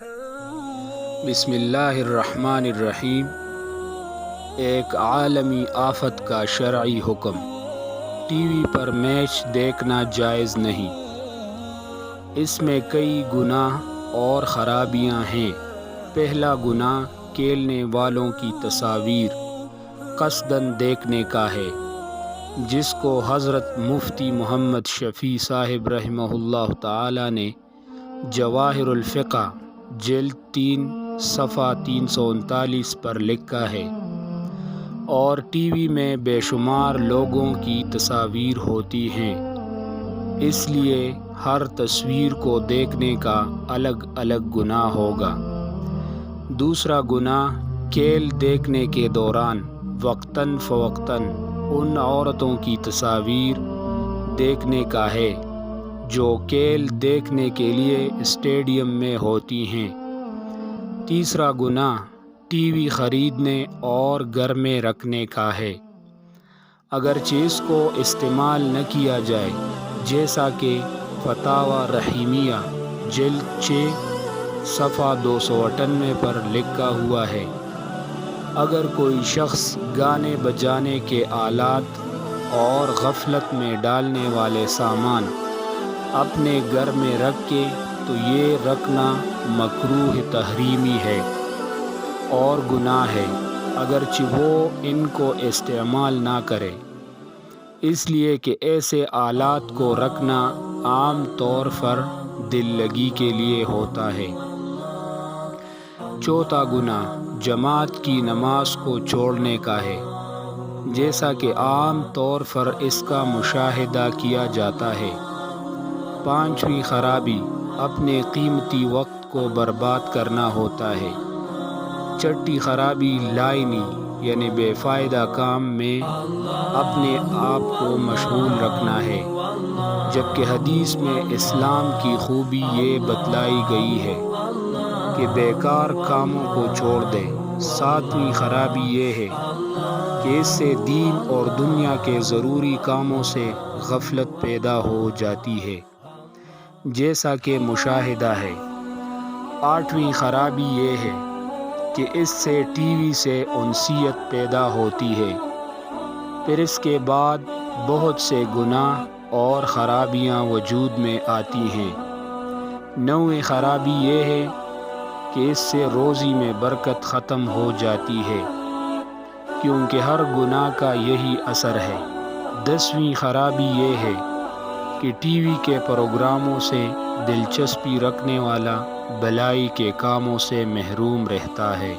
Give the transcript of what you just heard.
بسم اللہ الرحمن الرحیم۔ ایک عالمی آفت کا شرعی حکم، ٹی وی پر میچ دیکھنا جائز نہیں۔ اس میں کئی گناہ اور خرابیاں ہیں۔ پہلا گناہ کھیلنے والوں کی تصاویر قصداً دیکھنے کا ہے، جس کو حضرت مفتی محمد شفیع صاحب رحمہ اللہ تعالی نے جواہر الفقہ جلد 3 صفحہ 339 پر لکھا ہے۔ اور ٹی وی میں بے شمار لوگوں کی تصاویر ہوتی ہیں، اس لیے ہر تصویر کو دیکھنے کا الگ الگ گناہ ہوگا۔ دوسرا گناہ کھیل دیکھنے کے دوران وقتاً فوقتاً ان عورتوں کی تصاویر دیکھنے کا ہے جو کھیل دیکھنے کے لیے اسٹیڈیم میں ہوتی ہیں۔ تیسرا گناہ ٹی وی خریدنے اور گھر میں رکھنے کا ہے، اگرچہ اس کو استعمال نہ کیا جائے، جیسا کہ فتاوی رحیمیہ جلد 6 صفحہ 298 پر لکھا ہوا ہے۔ اگر کوئی شخص گانے بجانے کے آلات اور غفلت میں ڈالنے والے سامان اپنے گھر میں رکھے تو یہ رکھنا مکروہ تحریمی ہے اور گناہ ہے، اگرچہ وہ ان کو استعمال نہ کرے، اس لیے کہ ایسے آلات کو رکھنا عام طور پر دل لگی کے لیے ہوتا ہے۔ چوتھا گناہ جماعت کی نماز کو چھوڑنے کا ہے، جیسا کہ عام طور پر اس کا مشاہدہ کیا جاتا ہے۔ پانچویں خرابی اپنے قیمتی وقت کو برباد کرنا ہوتا ہے۔ چھٹی خرابی لائنی یعنی بے فائدہ کام میں اپنے آپ کو مشغول رکھنا ہے، جبکہ حدیث میں اسلام کی خوبی یہ بتلائی گئی ہے کہ بیکار کاموں کو چھوڑ دے۔ ساتویں خرابی یہ ہے کہ اس سے دین اور دنیا کے ضروری کاموں سے غفلت پیدا ہو جاتی ہے، جیسا کہ مشاہدہ ہے۔ آٹھویں خرابی یہ ہے کہ اس سے ٹی وی سے انسیت پیدا ہوتی ہے۔ پھر اس کے بعد بہت سے گناہ اور خرابیاں وجود میں آتی ہیں۔ نویں خرابی یہ ہے کہ اس سے روزی میں برکت ختم ہو جاتی ہے، کیونکہ ہر گناہ کا یہی اثر ہے۔ 10ویں خرابی یہ ہے کہ ٹی وی کے پروگراموں سے دلچسپی رکھنے والا بھلائی کے کاموں سے محروم رہتا ہے۔